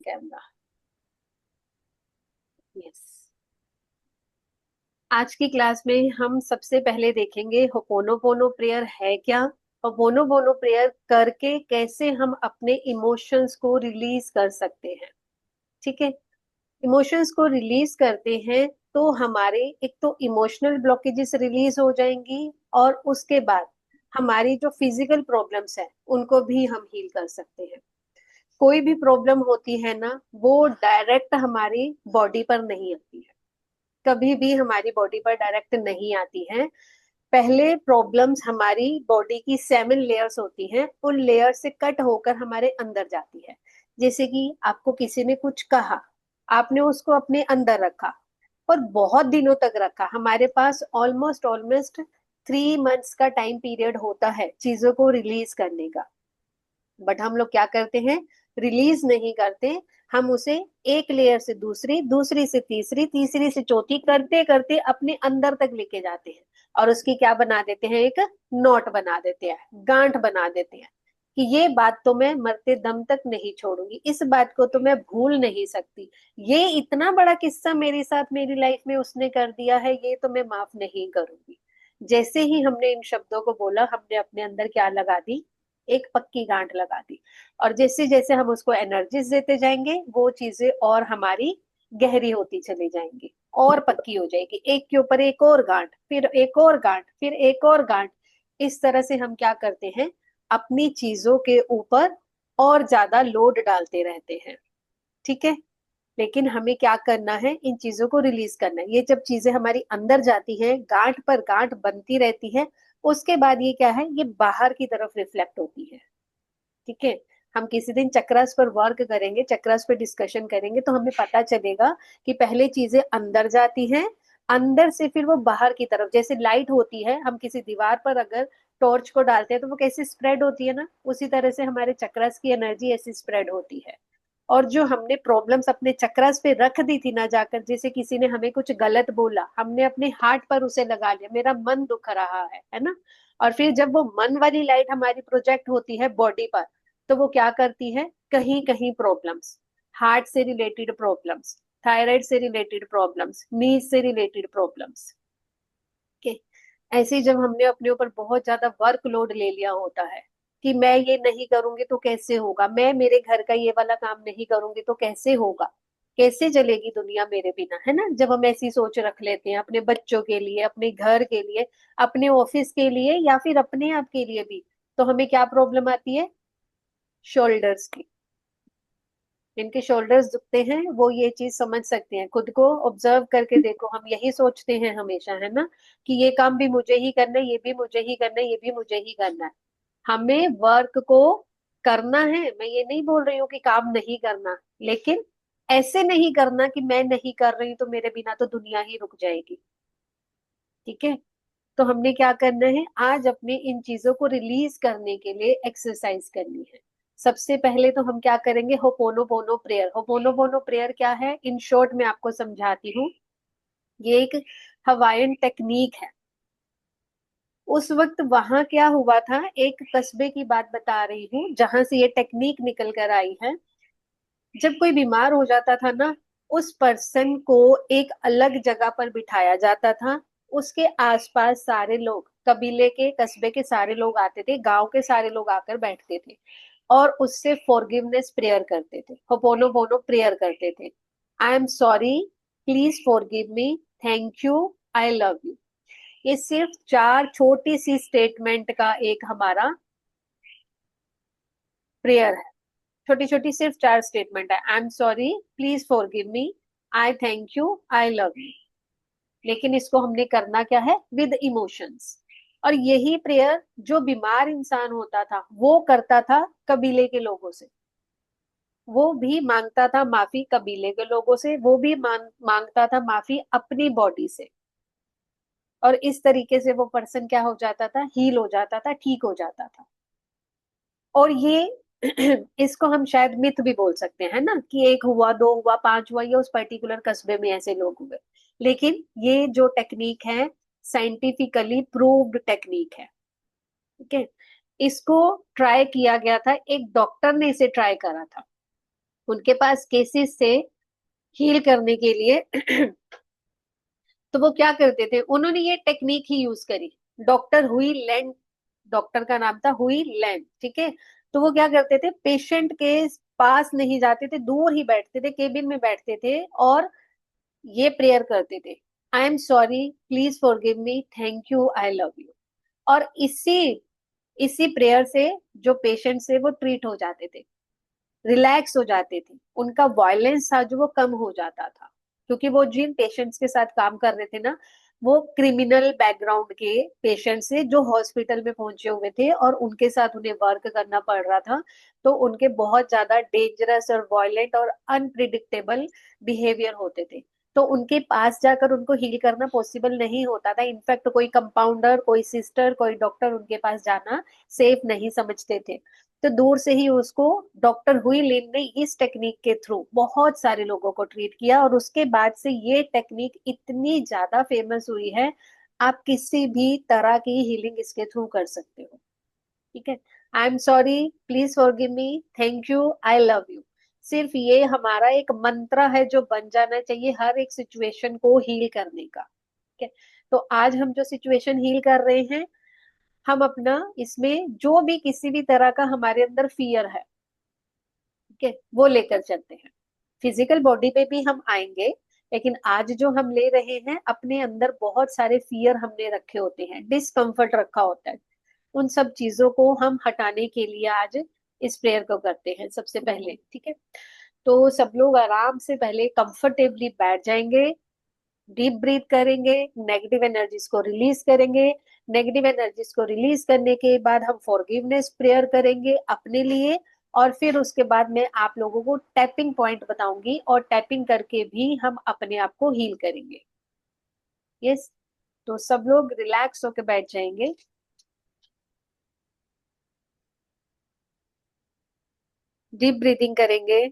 Camera. Yes. आज की class में हम सबसे पहले देखेंगे होपोनोपोनो प्रेयर है क्या, होपोनोपोनो प्रेयर करके कैसे हम अपने इमोशंस को रिलीज कर सकते हैं। ठीक है। इमोशंस को रिलीज करते हैं तो हमारे एक तो इमोशनल ब्लॉकेजेस रिलीज हो जाएंगी, और उसके बाद हमारी जो फिजिकल प्रॉब्लम्स है उनको भी हम हील कर सकते हैं। कोई भी प्रॉब्लम होती है ना, वो डायरेक्ट हमारी बॉडी पर नहीं आती है, कभी भी हमारी बॉडी पर डायरेक्ट नहीं आती है। पहले प्रॉब्लम्स हमारी बॉडी की 7 लेयर्स होती हैं, उन लेयर से कट होकर हमारे अंदर जाती है। जैसे कि आपको किसी ने कुछ कहा, आपने उसको अपने अंदर रखा और बहुत दिनों तक रखा। हमारे पास ऑलमोस्ट ऑलमोस्ट 3 मंथ्स का टाइम पीरियड होता है चीजों को रिलीज करने का, बट हम लोग क्या करते हैं, रिलीज नहीं करते। हम उसे एक लेयर से दूसरी, दूसरी से तीसरी, तीसरी से चौथी करते करते अपने अंदर तक लेके जाते हैं, और उसकी क्या बना देते हैं, एक नॉट बना देते हैं, गांठ बना देते हैं कि ये बात तो मैं मरते दम तक नहीं छोड़ूंगी, इस बात को तो मैं भूल नहीं सकती, ये इतना बड़ा किस्सा मेरे साथ मेरी लाइफ में उसने कर दिया है, ये तो मैं माफ नहीं करूंगी। जैसे ही हमने इन शब्दों को बोला, हमने अपने अंदर क्या लगा दी, एक पक्की गांठ लगा दी। और जैसे जैसे हम उसको एनर्जीज देते जाएंगे, वो चीजें और हमारी गहरी होती चली जाएंगी और पक्की हो जाएगी, एक के ऊपर एक और गांठ, फिर एक और गांठ, फिर एक और गांठ। इस तरह से हम क्या करते हैं, अपनी चीजों के ऊपर और ज्यादा लोड डालते रहते हैं। ठीक है। लेकिन हमें क्या करना है, इन चीजों को रिलीज करना है। ये जब चीजें हमारी अंदर जाती हैं, गांठ पर गांठ बनती रहती है, उसके बाद ये क्या है, ये बाहर की तरफ रिफ्लेक्ट होती है। ठीक है। हम किसी दिन चक्रस पर वर्क करेंगे, चक्रस पर डिस्कशन करेंगे, तो हमें पता चलेगा कि पहले चीजें अंदर जाती हैं, अंदर से फिर वो बाहर की तरफ, जैसे लाइट होती है, हम किसी दीवार पर अगर टॉर्च को डालते हैं तो वो कैसे स्प्रेड होती है ना, उसी तरह से हमारे चक्रस की एनर्जी ऐसी स्प्रेड होती है। और जो हमने प्रॉब्लम्स अपने चक्रस पे रख दी थी ना जाकर, जैसे किसी ने हमें कुछ गलत बोला, हमने अपने हार्ट पर उसे लगा लिया, मेरा मन दुख रहा है ना। और फिर जब वो मन वाली लाइट हमारी प्रोजेक्ट होती है बॉडी पर, तो वो क्या करती है, कहीं कहीं प्रॉब्लम्स, हार्ट से रिलेटेड प्रॉब्लम्स, थायराइड से रिलेटेड प्रॉब्लम्स, नीज से रिलेटेड प्रॉब्लम्स के, ऐसे ही जब हमने अपने ऊपर बहुत ज्यादा वर्कलोड ले लिया होता है कि मैं ये नहीं करूंगी तो कैसे होगा, मैं मेरे घर का ये वाला काम नहीं करूंगी तो कैसे होगा, कैसे चलेगी दुनिया मेरे बिना, है ना। जब हम ऐसी सोच रख लेते हैं अपने बच्चों के लिए, अपने घर के लिए, अपने ऑफिस के लिए, या फिर अपने आप के लिए भी, तो हमें क्या प्रॉब्लम आती है, शोल्डर्स की। जिनके शोल्डर्स दुखते हैं वो ये चीज समझ सकते हैं, खुद को ऑब्जर्व करके देखो, हम यही सोचते हैं हमेशा, है ना, कि ये काम भी मुझे ही करना है, ये भी मुझे ही करना है, ये भी मुझे ही करना है। हमें वर्क को करना है, मैं ये नहीं बोल रही हूँ कि काम नहीं करना, लेकिन ऐसे नहीं करना कि मैं नहीं कर रही तो मेरे बिना तो दुनिया ही रुक जाएगी। ठीक है। तो हमने क्या करना है, आज अपने इन चीजों को रिलीज करने के लिए एक्सरसाइज करनी है। सबसे पहले तो हम क्या करेंगे, होपोनोपोनो प्रेयर। होपोनोपोनो प्रेयर क्या है, इन शॉर्ट में आपको समझाती हूँ। ये एक हवाईयन टेक्निक है। उस वक्त वहां क्या हुआ था, एक कस्बे की बात बता रही हूँ जहां से ये टेक्निक निकल कर आई है। जब कोई बीमार हो जाता था ना, उस पर्सन को एक अलग जगह पर बिठाया जाता था, उसके आसपास सारे लोग, कबीले के, कस्बे के सारे लोग आते थे, गांव के सारे लोग आकर बैठते थे और उससे फॉरगिवनेस प्रेयर करते थे, होपोनो बोनो प्रेयर करते थे। I am sorry, please forgive me, thank you, I love you. ये सिर्फ 4 छोटी सी स्टेटमेंट का एक हमारा प्रेयर है। छोटी छोटी सिर्फ 4 स्टेटमेंट है, I am sorry, please forgive me, I thank you, I love you. लेकिन इसको हमने करना क्या है, विद इमोशंस। और यही प्रेयर जो बीमार इंसान होता था वो करता था कबीले के लोगों से, वो भी मांगता था माफी कबीले के लोगों से, वो भी मांगता था माफी अपनी बॉडी से। और इस तरीके से वो पर्सन क्या हो जाता था, हील हो जाता था, ठीक हो जाता था। और ये इसको हम शायद मिथ भी बोल सकते हैं ना, कि एक हुआ, दो हुआ, 5 हुआ, या उस पर्टिकुलर कस्बे में ऐसे लोग हुए। लेकिन ये जो टेक्निक है, साइंटिफिकली प्रूव्ड टेक्निक है। ठीक है। इसको ट्राई किया गया था, एक डॉक्टर ने इसे ट्राई करा था। उनके पास केसेस से हील करने के लिए तो वो क्या करते थे, उन्होंने ये टेक्निक ही यूज करी। डॉक्टर हुई लैंड, डॉक्टर का नाम था हुई लैंड, ठीक है। तो वो क्या करते थे, पेशेंट के पास नहीं जाते थे, दूर ही बैठते थे, केबिन में बैठते थे और ये प्रेयर करते थे, I am sorry, please forgive me, thank you, I love you. और इसी इसी प्रेयर से जो पेशेंट से वो ट्रीट हो जाते थे, रिलैक्स हो जाते थे, उनका वायलेंस था जो वो कम हो जाता था। क्योंकि वो जिन पेशेंट्स के साथ काम कर रहे थे ना, वो क्रिमिनल बैकग्राउंड के पेशेंट्स से जो हॉस्पिटल में पहुंचे हुए थे और उनके साथ उन्हें वर्क करना पड़ रहा था। तो उनके बहुत ज्यादा डेंजरस और वायलेंट और अनप्रिडिक्टेबल बिहेवियर होते थे। तो उनके पास जाकर उनको हील करना पॉसिबल नहीं होता था। इनफैक्ट कोई कंपाउंडर, कोई सिस्टर, कोई डॉक्टर उनके पास जाना सेफ नहीं समझते थे। तो दूर से ही उसको डॉक्टर हुई लिन ने इस टेक्निक के थ्रू बहुत सारे लोगों को ट्रीट किया और उसके बाद से ये टेक्निक इतनी ज्यादा फेमस हुई है। आप किसी भी तरह की हीलिंग इसके थ्रू कर सकते हो, ठीक है। I am sorry, please forgive me, thank you, I love you, सिर्फ ये हमारा एक मंत्र है जो बन जाना चाहिए हर एक सिचुएशन को हील करने का, ठीक है। तो आज हम जो सिचुएशन हील कर रहे हैं, हम अपना इसमें जो भी किसी भी तरह का हमारे अंदर फियर है, ठीक है, वो लेकर चलते हैं। फिजिकल बॉडी पे भी हम आएंगे, लेकिन आज जो हम ले रहे हैं, अपने अंदर बहुत सारे फियर हमने रखे होते हैं, डिस्कम्फर्ट रखा होता है, उन सब चीजों को हम हटाने के लिए आज इस प्रेयर को करते हैं सबसे पहले, ठीक है। तो सब लोग आराम से पहले कंफर्टेबली बैठ जाएंगे, डीप ब्रीथ करेंगे, नेगेटिव एनर्जीज को रिलीज करेंगे। नेगेटिव एनर्जीज को रिलीज करने के बाद हम फॉरगिवनेस प्रेयर करेंगे अपने लिए। और फिर उसके बाद मैं आप लोगों को टैपिंग पॉइंट बताऊंगी और टैपिंग करके भी हम अपने आप को हील करेंगे। यस, तो सब लोग रिलैक्स होकर बैठ जाएंगे, डीप ब्रीथिंग करेंगे,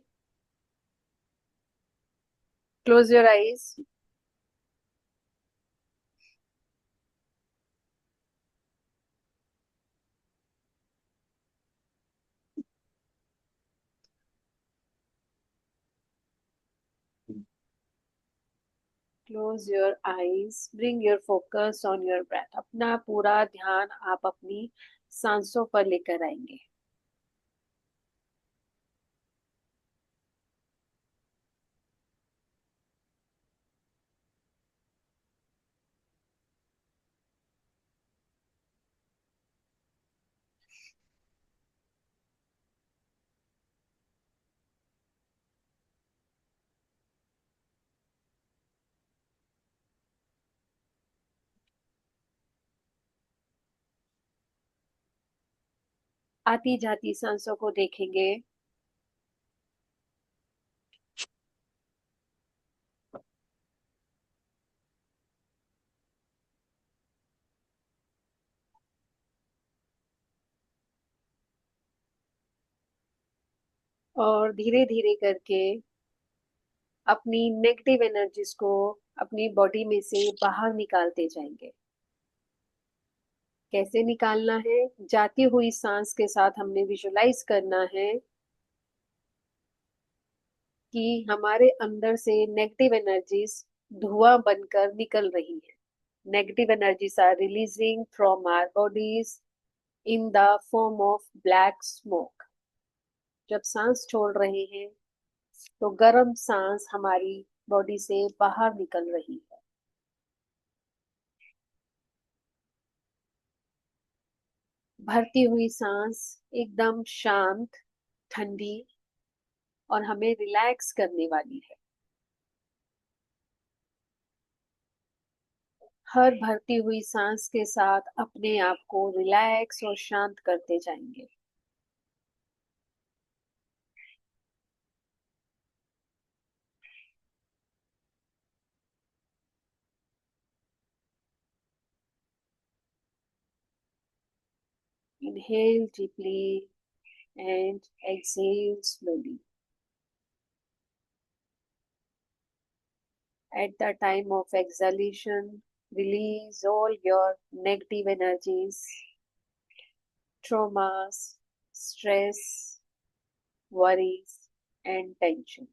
close your eyes, close your eyes, bring your focus on your breath. अपना पूरा ध्यान आप अपनी सांसों पर लेकर आएंगे। आती जाती सांसों को देखेंगे, और धीरे धीरे करके अपनी नेगेटिव एनर्जीज को अपनी बॉडी में से बाहर निकालते जाएंगे। कैसे निकालना है? जाती हुई सांस के साथ हमने विजुलाइज करना है कि हमारे अंदर से नेगेटिव एनर्जीज धुआं बनकर निकल रही है। Negative energies are releasing from our bodies in the form of black smoke. जब सांस छोड़ रहे हैं तो गर्म सांस हमारी बॉडी से बाहर निकल रही है। भरती हुई सांस एकदम शांत, ठंडी और हमें रिलैक्स करने वाली है। हर भरती हुई सांस के साथ अपने आप को रिलैक्स और शांत करते जाएंगे। Inhale deeply and exhale slowly. At the time of exhalation, release all your negative energies, traumas, stress, worries. And tension.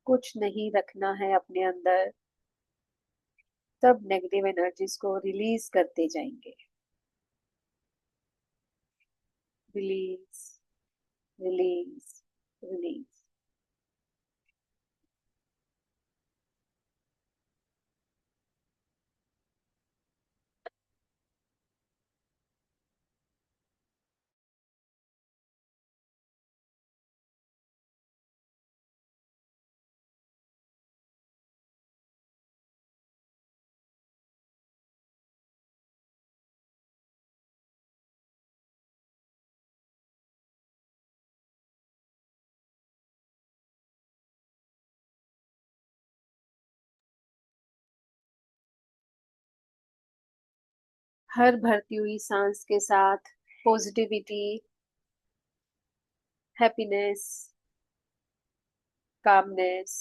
कुछ नहीं रखना है अपने अंदर, सब नेगेटिव एनर्जीज को रिलीज करते जाएंगे। Release, release, release. हर भरती हुई सांस के साथ positivity, happiness, calmness,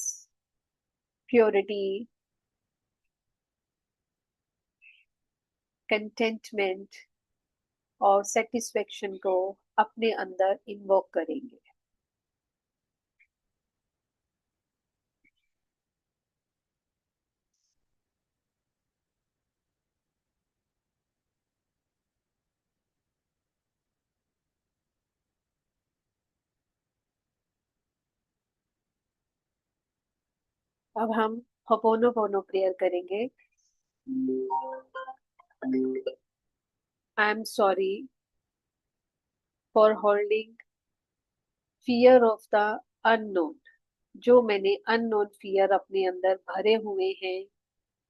purity, contentment और सेटिस्फेक्शन को अपने अंदर इन्वोक करेंगे। अब हम होपोनोपोनो प्रेयर करेंगे। I am sorry for holding fear of the unknown. जो मैंने अननोन फियर अपने अंदर भरे हुए हैं,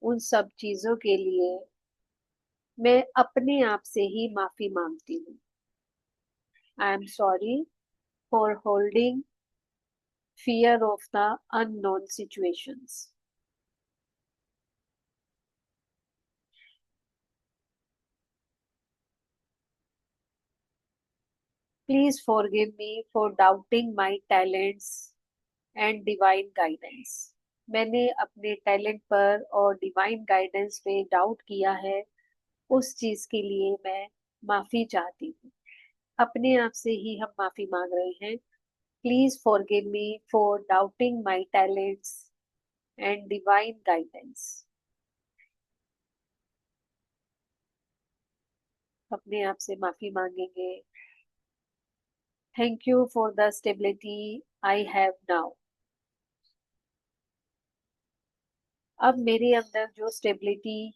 उन सब चीजों के लिए मैं अपने आप से ही माफी मांगती हूँ। I am sorry for holding fear of the unknown situations. Please forgive me for doubting my talents and divine guidance. मैंने अपने टैलेंट पर और डिवाइन गाइडेंस पे डाउट किया है, उस चीज के लिए मैं माफी चाहती हूँ। अपने आप से ही हम माफी मांग रहे हैं। Please forgive me for doubting my talents and divine guidance. अपने आप से माफी मांगेंगे। Thank you for the stability I have now. अब मेरे अंदर जो स्टेबिलिटी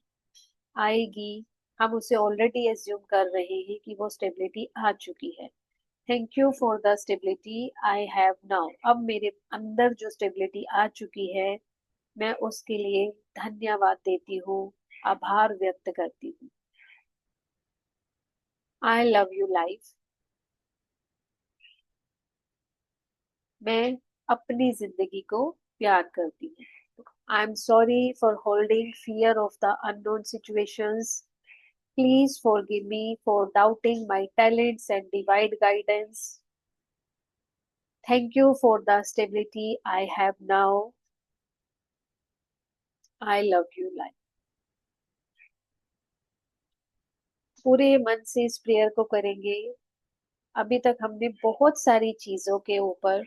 आएगी, हम उसे ऑलरेडी एज्यूम कर रहे हैं कि वो स्टेबिलिटी आ चुकी है। Thank you for the stability I have now. अब मेरे अंदर जो स्टेबिलिटी आ चुकी है, मैं उसके लिए धन्यवाद देती हूँ, आभार व्यक्त करती हूँ। I love you life. मैं अपनी जिंदगी को प्यार करती हूँ। I am sorry for holding fear of the unknown situations. Please forgive me for doubting my talents and divide guidance. Thank you for the stability I have now. I love you life. पूरे मन से इस prayer को करेंगे। अभी तक हमने बहुत सारी चीजों के ऊपर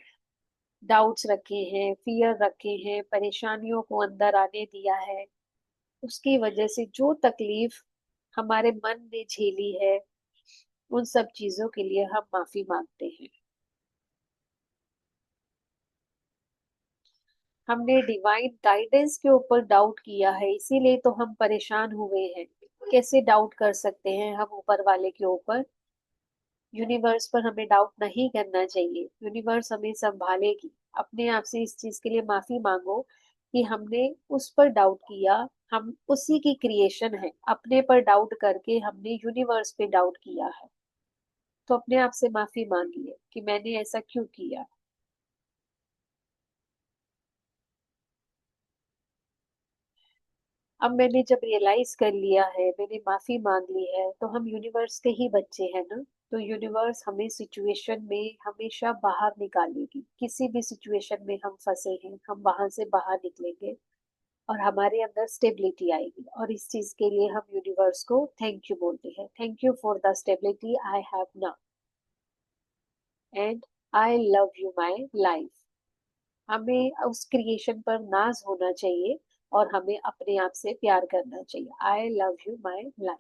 डाउट्स रखे हैं, फियर रखे हैं, परेशानियों को अंदर आने दिया है। उसकी वजह से जो तकलीफ हमारे मन ने झेली है, उन सब चीजों के लिए हम माफी मांगते हैं। हमने डिवाइन गाइडेंस के ऊपर डाउट किया है, इसीलिए तो हम परेशान हुए हैं। कैसे डाउट कर सकते हैं हम ऊपर वाले के ऊपर? यूनिवर्स पर हमें डाउट नहीं करना चाहिए, यूनिवर्स हमें संभालेगी। अपने आप से इस चीज के लिए माफी मांगो कि हमने उस पर डाउट किया। हम उसी की क्रिएशन है, अपने पर डाउट करके हमने यूनिवर्स पे डाउट किया है। तो अपने आप से माफी मांगिए कि मैंने ऐसा क्यों किया। अब मैंने जब रियलाइज कर लिया है, मैंने माफी मांग ली है, तो हम यूनिवर्स के ही बच्चे हैं ना। तो यूनिवर्स हमें सिचुएशन में हमेशा बाहर निकालेगी। किसी भी सिचुएशन में हम फंसे हैं, हम वहां से बाहर निकलेंगे और हमारे अंदर स्टेबिलिटी आएगी। और इस चीज के लिए हम यूनिवर्स को थैंक यू बोलते हैं। Thank you for the stability I have now. And I love you my life. हमें उस क्रिएशन पर नाज होना चाहिए और हमें अपने आप से प्यार करना चाहिए। I love you my life.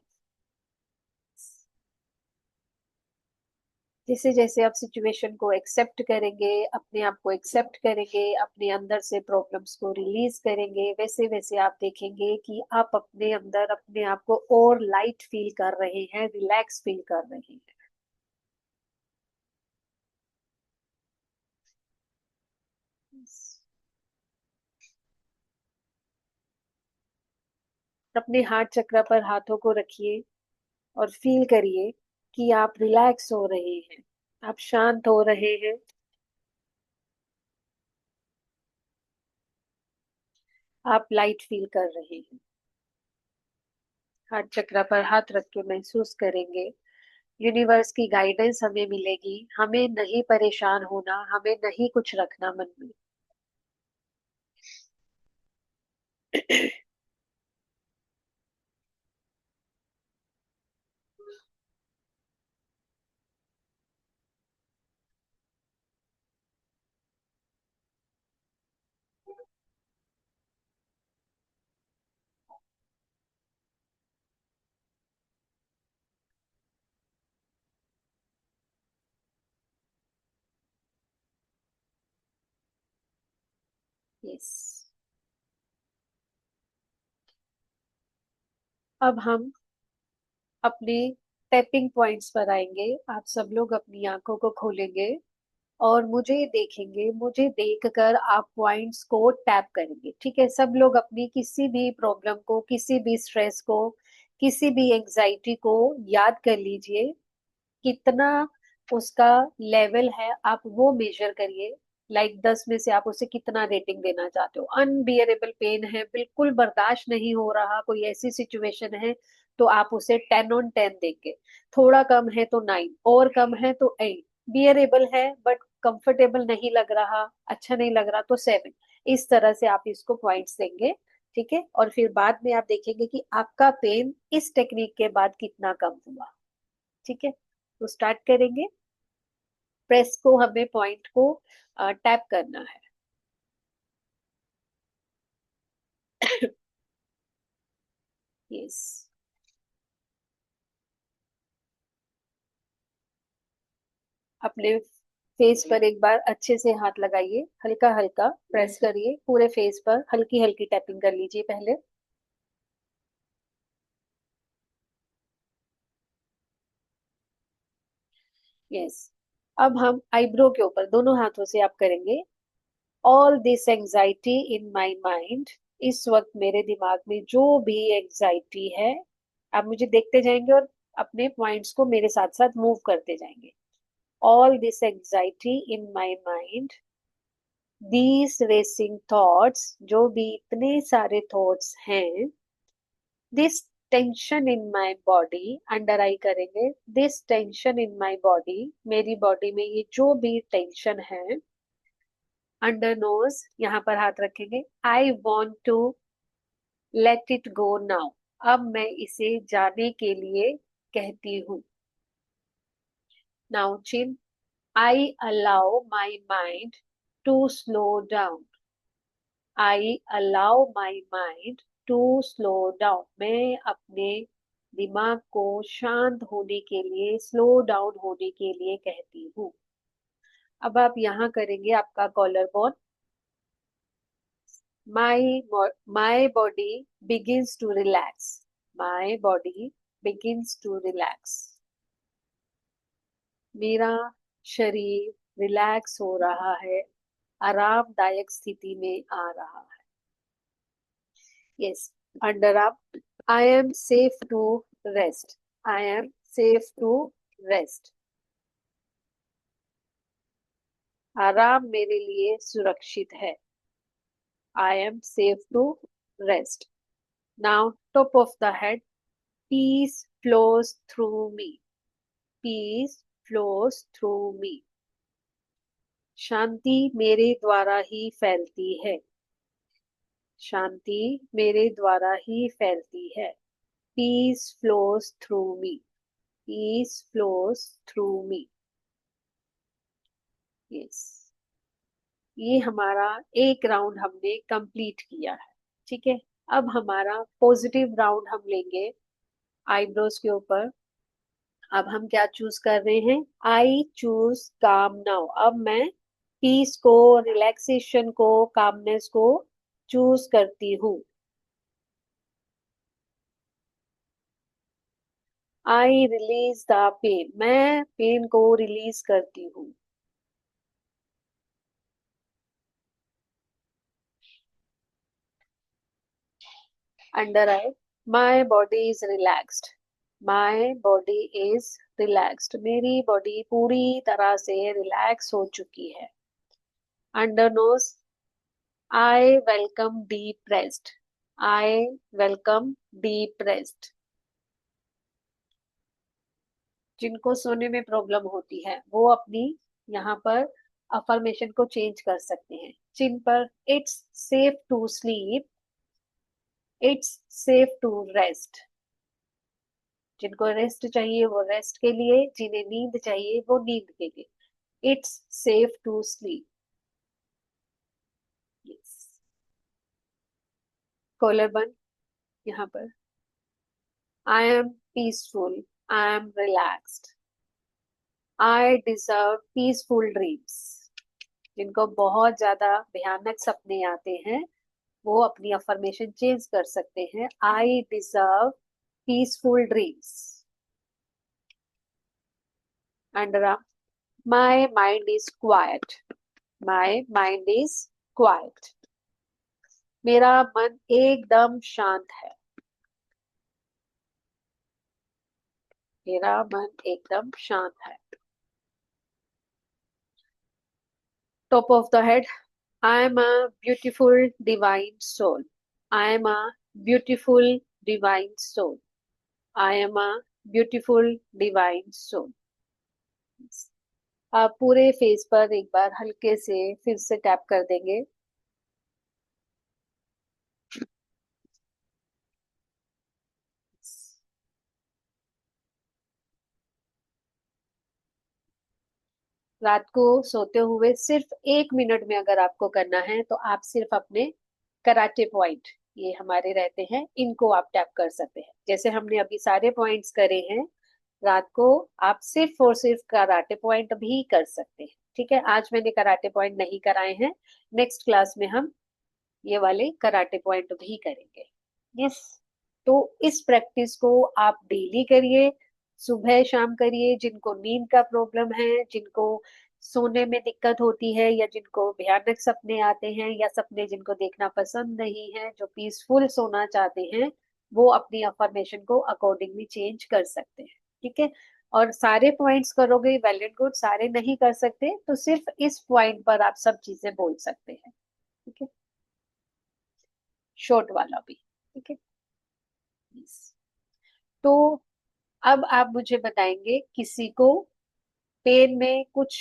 जैसे जैसे आप सिचुएशन को एक्सेप्ट करेंगे, अपने आप को एक्सेप्ट करेंगे, अपने अंदर से प्रॉब्लम्स को रिलीज करेंगे, वैसे वैसे आप देखेंगे कि आप अपने अंदर अपने आप को और लाइट फील कर रहे हैं, रिलैक्स फील कर रहे हैं। अपने हार्ट चक्र पर हाथों को रखिए और फील करिए कि आप रिलैक्स हो रहे हैं, आप शांत हो रहे हैं। आप लाइट फील कर रहे हैं। हार्ट चक्र पर हाथ रख के महसूस करेंगे। यूनिवर्स की गाइडेंस हमें मिलेगी, हमें नहीं परेशान होना, हमें नहीं कुछ रखना मन में। यस। अब हम अपने टैपिंग पॉइंट्स पर आएंगे। आप सब लोग अपनी आंखों को खोलेंगे और मुझे देखेंगे। मुझे देखकर आप पॉइंट्स को टैप करेंगे। ठीक है, सब लोग अपनी किसी भी प्रॉब्लम को, किसी भी स्ट्रेस को, किसी भी एंजाइटी को याद कर लीजिए। कितना उसका लेवल है आप वो मेजर करिए। लाइक 10 में से आप उसे कितना रेटिंग देना चाहते हो। अनबियरेबल पेन है, बिल्कुल बर्दाश्त नहीं हो रहा, कोई ऐसी सिचुएशन है तो आप उसे 10 on 10 देंगे। थोड़ा कम है तो 9, और कम है तो 8, बियरेबल है बट कंफर्टेबल नहीं लग रहा, अच्छा नहीं लग रहा तो 7। इस तरह से आप इसको पॉइंट्स देंगे। ठीक है, और फिर बाद में आप देखेंगे कि आपका पेन इस टेक्निक के बाद कितना कम हुआ। ठीक है, तो स्टार्ट करेंगे। प्रेस को, हमें पॉइंट को टैप करना है। यस। अपने फेस पर एक बार अच्छे से हाथ लगाइए, हल्का हल्का प्रेस करिए पूरे फेस पर, हल्की हल्की टैपिंग कर लीजिए पहले। यस। अब हम आईब्रो के ऊपर दोनों हाथों से आप करेंगे। All this anxiety in my mind. इस वक्त मेरे दिमाग में जो भी एंजाइटी है, आप मुझे देखते जाएंगे और अपने पॉइंट्स को मेरे साथ साथ मूव करते जाएंगे। All this anxiety in my mind, these racing thoughts, जो भी इतने सारे थॉट्स हैं। This tension in my body, अंडर आई करेंगे। This tension in my body, मेरी बॉडी में ये जो भी टेंशन है। अंडर नोज, यहाँ पर हाथ रखेंगे। I want to let it go now. अब मैं इसे जाने के लिए कहती हूँ। Now chin, I allow my mind to slow down. I allow my mind to slow down. मैं अपने दिमाग को शांत होने के लिए, स्लो डाउन होने के लिए कहती हूँ। अब आप यहाँ करेंगे आपका collar bone. My my body begins to relax. My body begins to relax. मेरा शरीर रिलैक्स हो रहा है, आरामदायक स्थिति में आ रहा है। यस। अंडर आप, I am safe to rest. I am safe to rest. आराम मेरे लिए सुरक्षित है। I am safe to rest. Now top of the head, peace flows through me. Peace flows through me. शांति मेरे द्वारा ही फैलती है। शांति मेरे द्वारा ही फैलती है। Piece flows through me. Peace flows through मी। यस, ये हमारा एक राउंड हमने कंप्लीट किया है। ठीक है, अब हमारा पॉजिटिव राउंड हम लेंगे आईब्रोज के ऊपर। अब हम क्या चूज कर रहे हैं? आई चूज काम नाउ। अब मैं पीस को, रिलैक्सेशन को, कामनेस को चूज करती हूँ। I release the pain. मैं पेन को रिलीज करती हूँ। Under eye, my body is relaxed. My body is relaxed. मेरी बॉडी पूरी तरह से रिलैक्स हो चुकी है। Under nose, I welcome deep rest. I welcome deep rest. जिनको सोने में प्रॉब्लम होती है वो अपनी यहाँ पर अफर्मेशन को चेंज कर सकते हैं। चिन पर, it's safe to sleep. It's safe to rest. जिनको रेस्ट चाहिए वो रेस्ट के लिए, जिन्हें नींद चाहिए वो नींद के लिए। It's safe to sleep. Yes, collar bone यहाँ पर। I am peaceful. I am relaxed. I deserve peaceful dreams. जिनको बहुत ज्यादा भयानक सपने आते हैं वो अपनी अफर्मेशन चेंज कर सकते हैं। आई deserve peaceful dreams. Underarm, my mind is quite. My mind is quite. मेरा मन एकदम शांत है। मेरा मन एकदम शांत है। Top of the head, I am a beautiful divine soul. I am a beautiful divine soul. I am a beautiful divine soul. आप पूरे फेस पर एक बार हल्के से फिर से टैप कर देंगे। रात को सोते हुए सिर्फ 1 मिनट में अगर आपको करना है तो आप सिर्फ अपने कराटे पॉइंट, ये हमारे रहते हैं, इनको आप टैप कर सकते हैं। जैसे हमने अभी सारे पॉइंट्स करे हैं, रात को आप सिर्फ और सिर्फ कराटे पॉइंट भी कर सकते हैं। ठीक है, आज मैंने कराटे पॉइंट नहीं कराए हैं, नेक्स्ट क्लास में हम ये वाले कराटे पॉइंट भी करेंगे। यस, तो इस प्रैक्टिस को आप डेली करिए, सुबह शाम करिए। जिनको नींद का प्रॉब्लम है, जिनको सोने में दिक्कत होती है, या जिनको भयानक सपने आते हैं, या सपने जिनको देखना पसंद नहीं है, जो पीसफुल सोना चाहते हैं, वो अपनी अफर्मेशन को अकॉर्डिंगली चेंज कर सकते हैं। ठीक है, और सारे पॉइंट्स करोगे वेल एंड गुड, सारे नहीं कर सकते तो सिर्फ इस पॉइंट पर आप सब चीजें बोल सकते हैं। ठीक है, शॉर्ट वाला भी। ठीक है, Yes. तो अब आप मुझे बताएंगे, किसी को पेन में कुछ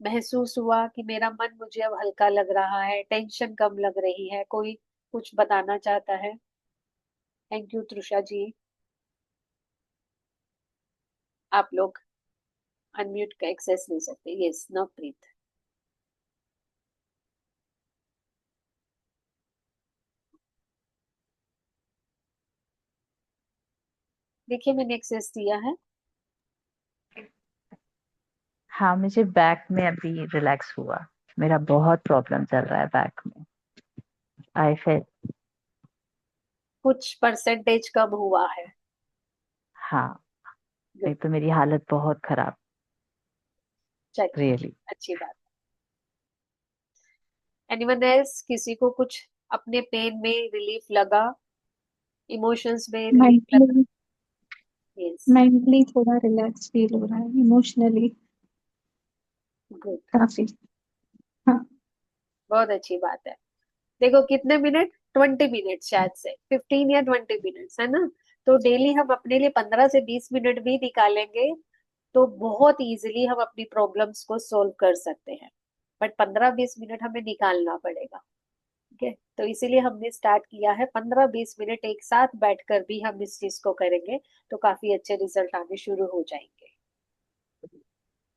महसूस हुआ कि मेरा मन मुझे अब हल्का लग रहा है, टेंशन कम लग रही है, कोई कुछ बताना चाहता है? थैंक यू त्रुषा जी। आप लोग अनम्यूट का एक्सेस ले सकते हैं। यस, नवप्रीत। देखिए, मैंने एक्सेस दिया है। हाँ, मुझे बैक में अभी रिलैक्स हुआ। मेरा बहुत प्रॉब्लम चल रहा है बैक में। आई फिल। कुछ परसेंटेज कम हुआ है। हाँ, गुड, नहीं तो मेरी हालत बहुत खराब। चलिए, रियली। अच्छी बात। एनीवन एल्स, किसी को कुछ अपने पेन में रिलीफ लगा, इमोशंस में रिलीफ लगा? मेंटली यस, मेंटली थोड़ा रिलैक्स फील हो रहा है, इमोशनली गुड, काफी। हाँ, बहुत अच्छी बात है। देखो कितने मिनट, 20 मिनट, शायद से 15 या 20 मिनट्स, है ना? तो डेली हम अपने लिए 15 से 20 मिनट भी निकालेंगे तो बहुत इजीली हम अपनी प्रॉब्लम्स को सोल्व कर सकते हैं। बट 15-20 मिनट हमें निकालना पड़ेगा। ठीक है, तो इसीलिए हमने स्टार्ट किया है, 15-20 मिनट एक साथ बैठकर भी हम इस चीज को करेंगे तो काफी अच्छे रिजल्ट आने शुरू हो जाएंगे।